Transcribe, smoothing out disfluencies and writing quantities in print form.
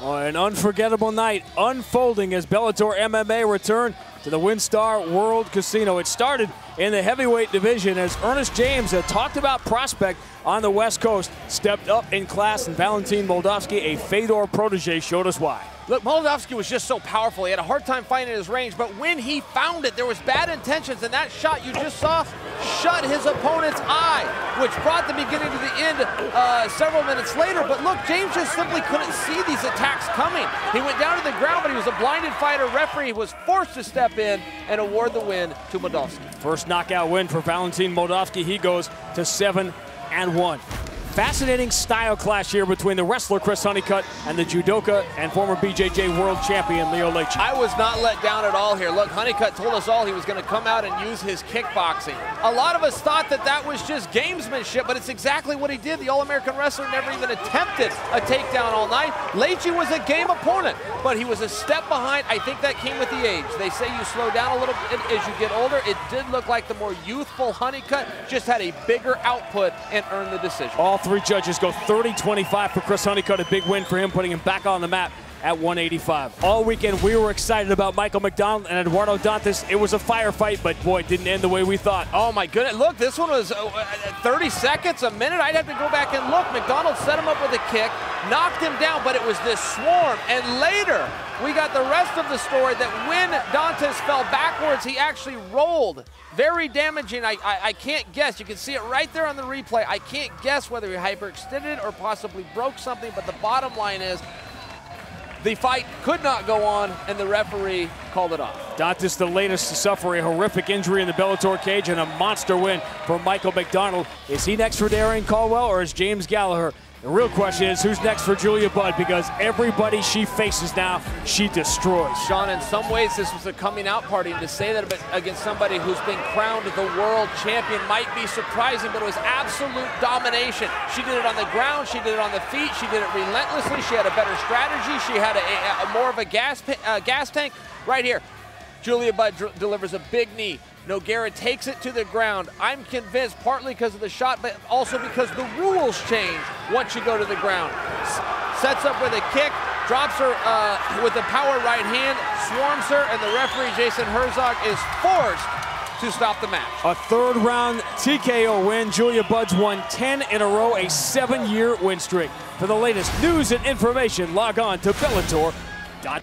Oh, an unforgettable night unfolding as Bellator MMA returned to the WinStar World Casino. It started in the heavyweight division as Ernest James, a talked about prospect on the West Coast, stepped up in class, and Valentin Moldavsky, a Fedor protege, showed us why. Look, Moldavsky was just so powerful. He had a hard time finding his range, but when he found it, there was bad intentions, and that shot you just saw shut his opponent's eye, which brought the beginning to the end several minutes later. But look, James just simply couldn't see these attacks coming. He went down to the ground, but he was a blinded fighter. Referee was forced to step in and award the win to Moldavsky. First knockout win for Valentin Moldavsky. He goes to 7-1. Fascinating style clash here between the wrestler Chris Honeycutt and the judoka and former BJJ world champion Leo Leite. I was not let down at all here. Look, Honeycutt told us all he was going to come out and use his kickboxing. A lot of us thought that that was just gamesmanship, but it's exactly what he did. The All-American wrestler never even attempted a takedown all night. Leite was a game opponent, but he was a step behind. I think that came with the age. They say you slow down a little bit as you get older. It did look like the more youthful Honeycutt just had a bigger output and earned the decision. All three judges go 30-25 for Chris Honeycutt, a big win for him, putting him back on the map at 185. All weekend, we were excited about Michael McDonald and Eduardo Dantas. It was a firefight, but boy, it didn't end the way we thought. Oh my goodness, look, this one was 30 seconds, a minute. I'd have to go back and look. McDonald set him up with a kick, knocked him down, but it was this swarm. And later, we got the rest of the story that when Dantas fell backwards, he actually rolled. Very damaging. I can't guess. You can see it right there on the replay. I can't guess whether he hyperextended or possibly broke something, but the bottom line is the fight could not go on, and the referee called it off. Dantas, the latest to suffer a horrific injury in the Bellator cage, and a monster win for Michael McDonald. Is he next for Darrion Caldwell, or is James Gallagher? The real question is, who's next for Julia Budd? Because everybody she faces now, she destroys. Sean, in some ways, this was a coming out party. And to say that against somebody who's been crowned the world champion might be surprising, but it was absolute domination. She did it on the ground. She did it on the feet. She did it relentlessly. She had a better strategy. She had a more of a gas tank. Right here, Julia Budd delivers a big knee. Nogueira takes it to the ground. I'm convinced partly because of the shot, but also because the rules change once you go to the ground. Sets up with a kick, drops her with the power right hand, swarms her, and the referee, Jason Herzog, is forced to stop the match. A third-round TKO win. Julia Budd's won 10 in a row, a 7-year win streak. For the latest news and information, log on to Bellator.com.